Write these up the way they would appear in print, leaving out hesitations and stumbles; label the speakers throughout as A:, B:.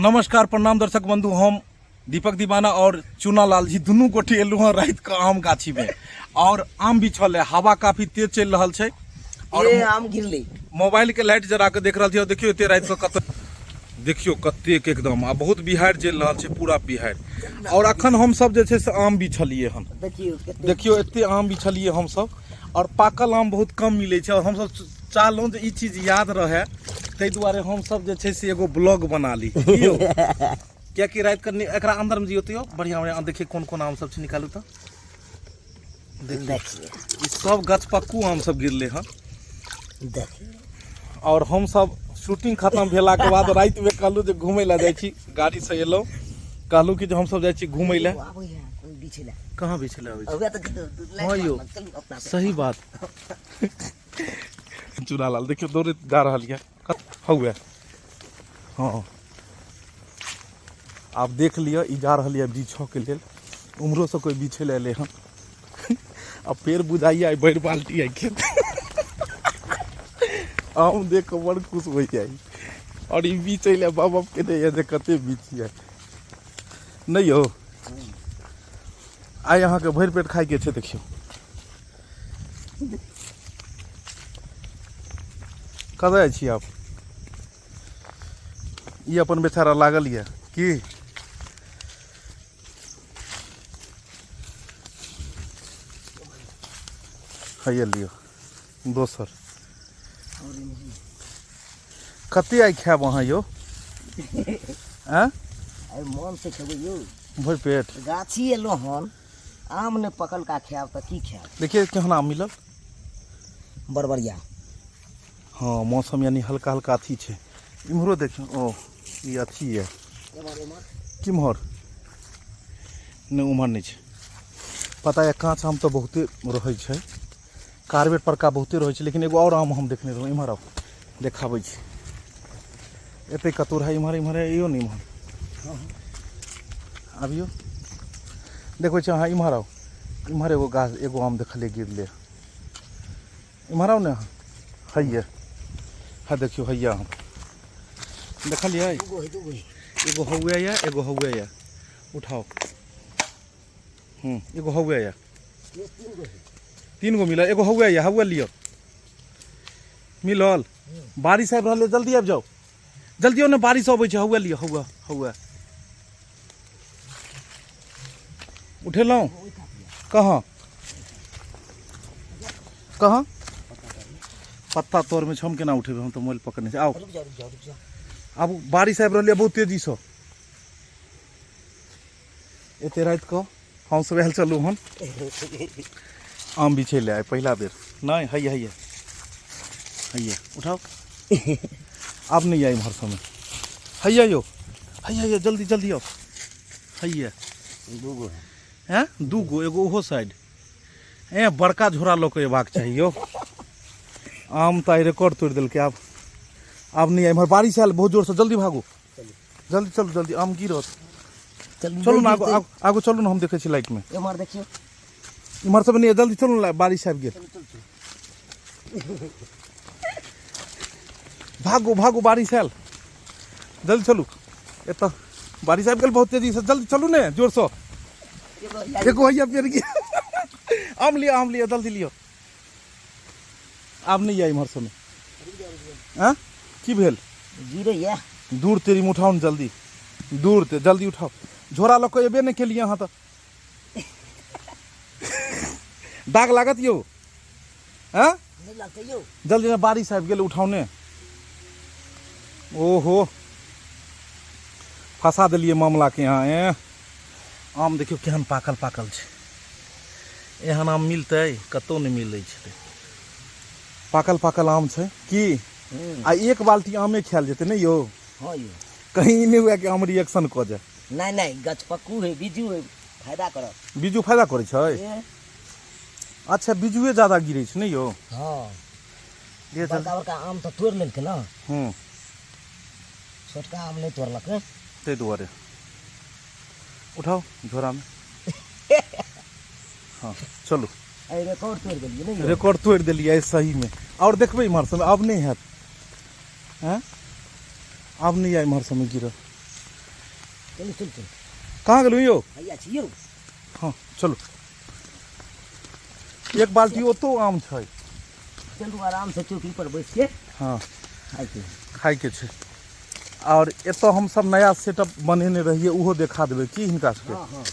A: नमस्कार प्रणाम दर्शक बंधु। हम दीपक दीवाना और चुना लाल जी दुनू गोटे एलू हैं रात के आम गाछी में और आम बिछल है। हवा काफी तेज चल रहा है और
B: आम गिरले।
A: मोबाइल के लाइट जरा के देख रहा थी। देखियो एते रात के देखियो कते एकदम आ बहुत बिहार चल रहा है, पूरा बिहार। और अखन हम सब जे से आम बिछलिए हन। देखियो एते आम बिछलिए हम सब और पाकल आम बहुत कम मिले छे और हम सब चाहलौं जे ई चीज याद रहे तै दुआरे हम सब जे छे से एगो ब्लॉग बना ली क्या कि रात के एकरा अंदर में जियो बढ़िया बढ़िया देखिए कौन कौन आम सब छे निकालू तो
B: देखिए
A: ई सब गछपक्कू आम सब गिरले हन।
B: देखिए
A: और हम सब शूटिंग खत्म भेला के बाद रात में कहलू जे घूमे ला जाई छी, गाड़ी से एलो कहलू कि जे हम सब जाई छी घूमे ला। कहां बिछले आबै छै? हां यो सही बात। चुना लाल देखियो दौड़े जा रहल है हौवे। हाँ आप देख लिया ई जा रहल है बीछो के लेल। उम्हरो से कोई बीछे ले ले हन। अब पेड़ बुझाइए बड़ बाल्टी है खेत। आम देख के बड़ खुश हो जाए और ई बीचे ले बाप बाप के दे जे कते बीछिए नहीं हो। आइ अहाँ के भर पेट खाई के छे। देखियो कतऽ छी आप? ये अपन बेचारा लागल ये की है लियो दोसर कते आई खाब अहाँ यो?
B: मन से खेबै यो
A: भर पेट।
B: गाछी एलो हन आम ने पकल का खाब त की खाब?
A: देखिए केहन आम मिलल
B: बड़बड़िया।
A: हाँ मौसम यानी हल्का हल्का अथी छे। इम्हरो देखियो ओ ये अथी है किम्हर नहीं उम्हर नहीं छे। पता है काँच आम तो बहुते रहे छे, कार्बेट परका बहुते रहे छे। लेकिन एगो और आम हम देखने रहूँ इम्हर आओ देखाबै छी। एते कतोर है इम्हर इम्हर यो नहीं इम्हर अबियो देखो छे। हाँ इम्हर आओ इम्हर एगो गाछ एगो आम देखले गिरले इम्हर आओ ना है है देखियो हैया हम देखलिए एगो हौवे या एगो हौवे या उठाओ। एगो हौवे या तीन गो मिलल। एगो हौवे या हौवे लियो मिलल। बारिश आबि रहल जल्दी आबि जाओ जल्दी ने बारिश अबै छै। हौवे लियो हौवे हौवे उठेलौं कहाँ कहाँ पत्ता तोर में हम केना उठेबे? हम तो मोबाइल पकड़ने से। आओ अब बारिश आबि रहल बहुत तेजी से। एते रात को हम सब आयल चलू हन आम बिछे ले आए पहला बेर। नहीं है है उठाओ। अब नहीं आई इम्हर समय हैया यो हैया जल्दी जल्दी आओ। हैया
B: दूगो
A: हैं दूगो एगो ओहो साइड ए बड़का झोरा लोक एबाक चाहिए यो। आम तो आई रिकॉर्ड तोड़ दिल के। अब नहीं आई बारिश आयल बहुत जोर से। जल्दी भागो जल्दी चलो जल्दी आम गिरत। चलो ना आगो आगो चलो ना हम देखे छी लाइट में।
B: इमहर देखियो
A: इमहर सब नहीं जल्दी चलो ना बारिश आबि गेल। भागो भागो बारिश आयल जल्दी चलू। एत बारिश आबि गेल बहुत तेजी से। जल्दी चलू ने जोर से। एगो हैया पेड़ गिर। आम लियो जल्दी लियो। अब नहीं आई इमहर समय। हाँ की भेल?
B: गिरे या
A: दूर तेरी में उठाओ जल्दी दूर ते जल्दी उठाओ। झोरा लोग एबे नहीं के लिए यहाँ तो दाग लागत यो। हाँ
B: नहीं लगते यो
A: जल्दी ना बारिश आबि गेल उठाओ ने। ओहो फंसा दिलिए मामला के यहाँ। आम देखियो केहन पाकल पाकल छे। एहन आम मिलते कतौ नहीं मिलै छे। पाकल पाकल आम छे की आ एक बाल्टी आमे खायल जेते नहीं यो?
B: हाँ यो
A: कहीं नहीं हुआ कि आम रिएक्शन क जाए।
B: नहीं गछपक्कू है बीजू है फायदा करत।
A: बीजू फायदा करे छै? अच्छा बीजुए ज्यादा गिरे छै नहीं यो?
B: हाँ
A: ये
B: बड़का बड़का आम तो तोड़ लेलके ना। छोटका आम नहीं तोड़लक
A: ते दुआरे उठाओ झोरा में। हाँ चलो
B: रिकॉर्ड तोड़ दिलिए नहीं?
A: रिकॉर्ड तोड़ दिलिए सही में। और देखबे इम्हर समय अब नहीं है। हैं अब नहीं आई इम्हर समय गिर
B: चलू चलू चलू
A: कहाँ गेलू यौ
B: हैया छियौ
A: हाँ चलू एक बाल्टी ओतो आम छै
B: चलू आराम से चौकी पर बैस के
A: हाँ
B: खाइके
A: खाइके छै और एतऽ हमसब नया सेटअप बनेने रहिए उहो देखा देबै की हिनका सबके
B: हाँ हाँ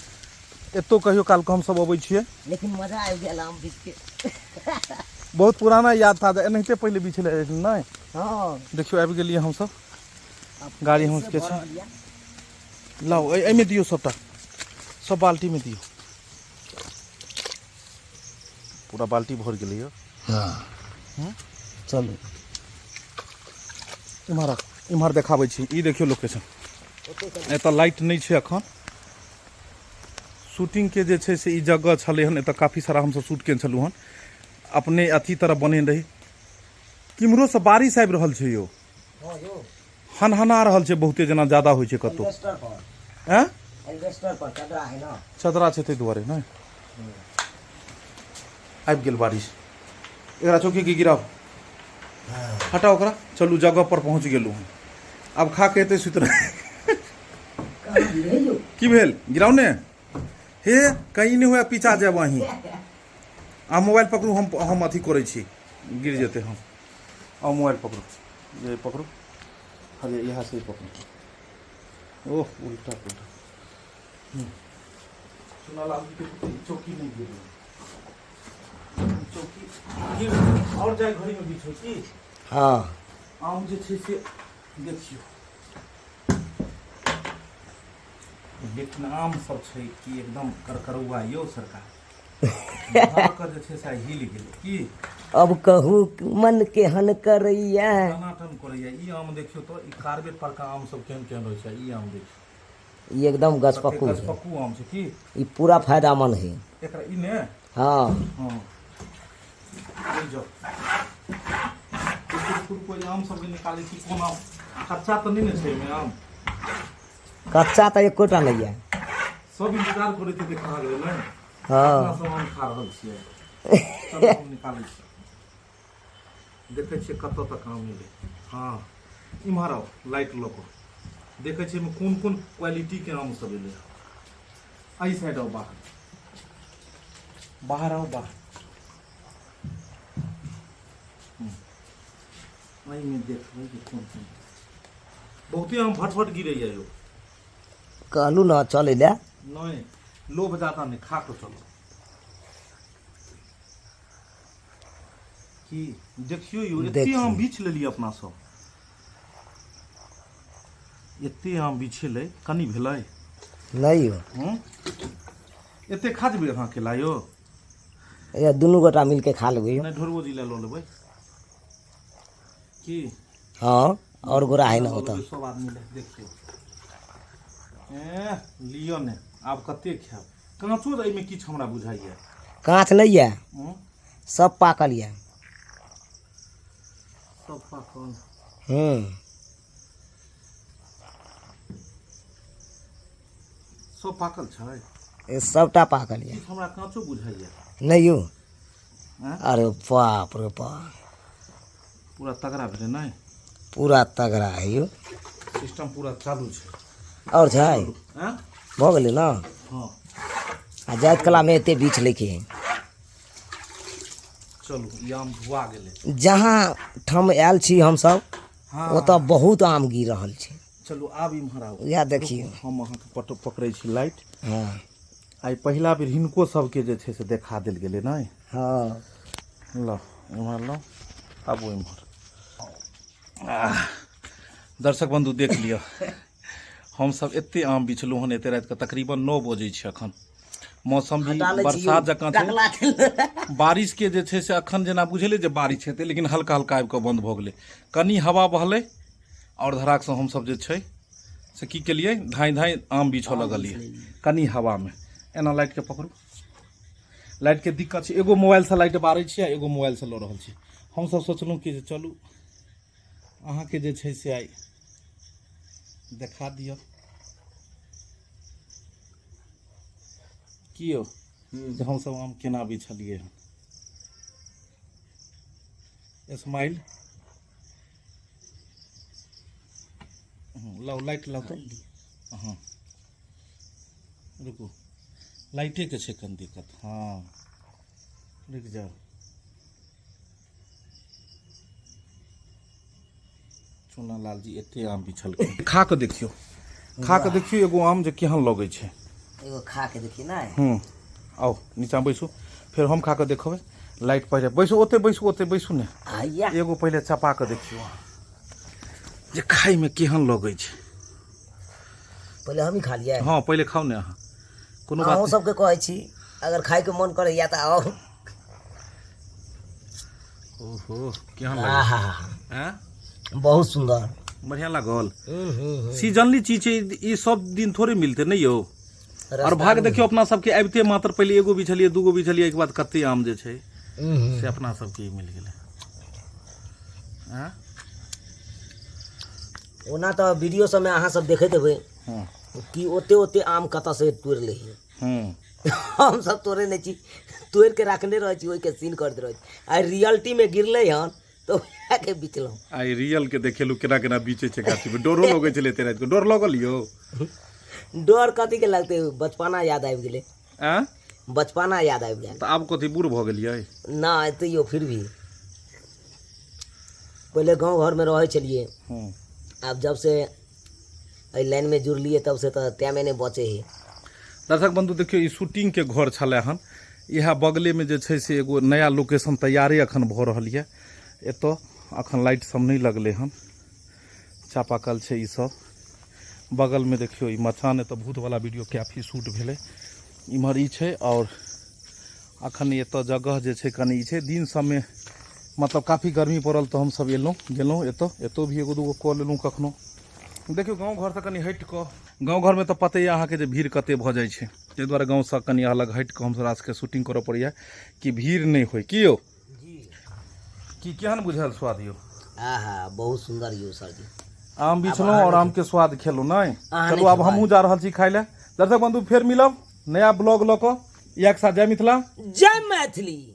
A: एतौ कहियो काल के हमसब अबै छियै
B: लेकिन मजा आबि गेल आम बीच के
A: बहुत पुराना याद ताजा एनाहिते पहिले बिछले नहि
B: हाँ
A: देखियो आबि गेलियै हमसब
B: अब
A: गाड़ी
B: कैसे
A: हम सबके छै
B: भरल यऽ?
A: लाओ एहिमे दियौ सबटा सब बाल्टी में दियौ पूरा बाल्टी भर गेलै यौ
B: हाँ चलू
A: इम्हर देखाबै छी ई देखियो लोकेशन एतऽ लाइट नहि छै अखन शूटिंग के जे छै से ई जगह छलै हन एतऽ काफी सारा हमसब शूट केने छलहुँ हन अपने अथी तरह बने रही किम्हरो से बारिश आबि रहल छै यौ
B: हाँ यौ
A: हनहना रहल छै बहुते जेना ज्यादा होइ छै कतौ
B: इन्वेस्टर पर
A: हैं
B: इन्वेस्टर पर चदरा है ना
A: चदरा छै ताहि दुआरे नहि आबि गेल बारिश एकरा चौकी के गिराव हटाओ ओकरा चलू जगह पर पहुंच गेलू हन अब खा के एतै सुति रह
B: कहाँ गिरे यौ
A: की भेल गिराउ ने हे कहीं नहीं हुआ पीछा जाए वहीं आ मोबाइल पकड़ू हम अथी करै छी गिर जेते हम आओ मोबाइल पकड़ू ये पकड़ू अरे यहाँ से ही पकड़ू ओह उल्टा पुल्टा सुना लाल के चौकी नहीं गिर चौकी गिर और जाए घड़ी में बीच की
B: हाँ
A: आम जे छै से देखियो लेकिन आम सब छै कि एकदम करकरुआ यौ सरकार के जे छै से हिल गेलै की
B: अब कहू मन केहन करैया
A: टनाटन करैया ई आम देखियो तो ई कार्बेट पर का आम सब केहन केहन होइ छै ई आम देखियो
B: ई एकदम गछपक्कू है
A: गछपक्कू आम छै की
B: ई पूरा फायदामंद है
A: एकरा ई ने
B: हाँ
A: हाँ ले जाओ कोई आम सब निकालै छी कोन आम कच्चा तो नहीं ने छै एहिमे आम
B: कच्चा तो एकोटा नहीं है
A: सब इंतजार करे थे देखा गेलै ने
B: हाँ
A: अपना सब आम खा रहल छियै चलो हम निकालै छी देखै छियै कतऽ तक आम मिले हाँ इम्हर आओ लाइट लऽ कऽ देखै छियै एहिमे कोन कोन क्वालिटी के आम सब एलै एहि साइड आओ बाहर आओ बाहर एहिमे देखबै जे कोन कोन बहुते आम फटफट गिरैया यौ
B: कहलू ना चले ले
A: नहीं लोभ ज्यादा नहीं खा के चलो कि देखियो यौ एते
B: देखियौ।
A: आम बीछ लेलिए अपना सब एते आम बिछेलै कनी भेलै
B: नहीं हो
A: एते खा जेबै अहाँ अकेला यौ
B: ये दुनू गोटा मिल के खा लेबै
A: नहीं ढोरबो जिला लऽ लेबै की
B: हाँ और गोरा है ना
A: लऽ
B: होता
A: लेबै, सब आदमी ले देखियो लियो ने आब कते खायब काँचो एहिमे किछु हमरा बुझाइया
B: काँच नहीं है
A: हूँ
B: सब पाकल है
A: सब पाकल सब पाकल छै
B: ये सबटा पाकल है
A: किछु हमरा काँचो बुझाइया
B: नहीं हो
A: हैं?
B: अरे बाप रे बाप
A: पूरा तगड़ा भेलै नहीं
B: पूरा तगड़ा है यो
A: सिस्टम पूरा चालू छै
B: और छै
A: हैं?
B: भऽ गेलै ना
A: हाँ
B: आ जाइत कला में एते बीछ लेके
A: चलू ई आम धुआ गेलै
B: जहाँ ठाम आयल छी हमसब
A: हाँ
B: ओतऽ बहुत आम गिर रहल छै
A: चलू आब इम्हर आउ
B: यह देखियो
A: हम अहाँके पकड़ै छी लाइट
B: हाँ
A: आइ पहिला बेर हिनको सबके जे छै से देखा देल गेलै नहि
B: हाँ
A: लो इम्हर लो आबू इम्हर दर्शक बंधु देख लिअ हमसब एते आम बिछलहुँ हन एते रातिके तकरीबन 9 बजे छै अखन मौसम भी बरसात जकाँ छै बारिश के जे छै से अखन जेना बुझले जे बारिश हेतै लेकिन हल्का हल्का आबि कऽ बंद भऽ गेलै कनी हवा बहलै और धड़ाक से हमसब जे छै से की केलियै धाई धाई आम बिछऽ लगलियै कनी हवा में एना लाइट के पकड़ू लाइट के दिक्कत छै एगो मोबाइल से लाइट बारै छियै एगो मोबाइल से लऽ रहल छी हमसब सोचलहुँ कि जे चलू अहाँके जे छै से आइ देखा दिअ की यौ जे हमसब आम केना बिछलियै हन स्माइल लाओ लाइट लाओ तो हाँ रुकू लाइटे के छै कन दिक्कत हाँ रुक जाओ चूना लाल जी एते आम बिछल खा के देखियो एगो आम जे केहन लगे छै
B: एगो खा के देखिए ना
A: आओ नीचा बैसू फिर हम खा के देखबै लाइट पहले बैसू ओते बैसू ने
B: आइया
A: एगो पहले चपा के देखियो जे खाई में केहन लगे छै
B: पहले हम ही खा लिया
A: हाँ पहले खाओ ने अहाँ कोनो बात
B: अहूँ सबके कहै छी अगर खाए के मन करे या तो आओ
A: ओहो केहन
B: आहा
A: लगे हैं
B: बहुत सुंदर
A: बढ़िया लागल सीजनली चीज छै ई सब दिन थोड़े मिलते नहीं यौ और भाग देखियो अपना सबके आबिते मात्र पहले एगो बिछलिए दूगो बिछलिए एक बाद कते आम जे छै से अपना सबके ई मिल गेलै हैं
B: ओना तो वीडियो सब में अहाँ सब देखैत हेबै कि ओते आम कतऽ से तोड़ि लै हम सब तोड़े नहीं छी तोड़ के रखने रहे छी ओहि के सील कर दे रहे छी आ रियलिटी में गिरले हन तो वएह के बिचलहुँ
A: आई रियल के देखेलू केना बीचे छै गाछी में डरो लगे छलै तेरा को डर लगल यौ
B: डर कथी के लगते बचपना याद आबि गेलै
A: हैं
B: बचपना याद आबि गेल
A: तो आब कथी बूढ़ भ गेलियै
B: ना तैयो फिर भी पहले गांव घर में रहे छलिए अब जब से एहि लाइन में जुड़लिए तब से तो टाइमे नहीं बचे है
A: दर्शक बंधु देखियो ई शूटिंग के घर छलै हन इहा बगले में जे छै से एगो नया लोकेशन तैयारे अखन भ रहल ये एतऽ अखन लाइट सब नहीं लगले हन चापाकल छै ई सब बगल में देखियो ई मचान एतऽ भूत वाला वीडियो काफी शूट भेलै इम्हर ई छै और अखन एतऽ जगह जे छै कनि ई छै दिन सबमे मतलब काफी गर्मी पड़ल तो हम सब एलहुँ गेलहुँ एतऽ भी एगो दूगो कऽ लेलहुँ कखनो देखियो गाँव घर से कनि हटि कऽ गाँव घर में तो पते अहाँ के जे भीड़ कते भऽ जाइ छै ताहि दुआरे गाँव से कनि अलग हटि कऽ हमसब रात के शूटिंग करऽ पड़ैया कि भीड़ नहीं होय कि यौ की केहन बुझल स्वाद यौ
B: आहा बहुत सुंदर यौ सर जी
A: आम बिछलहुँ और आम के स्वाद खेलहुँ नहीं चलू आब हमहूँ जा रहल छी खाय लए दर्शक बंधु फेर मिलब नया ब्लॉग लऽ कऽ एक साथ जय मिथिला
B: जय मैथिली।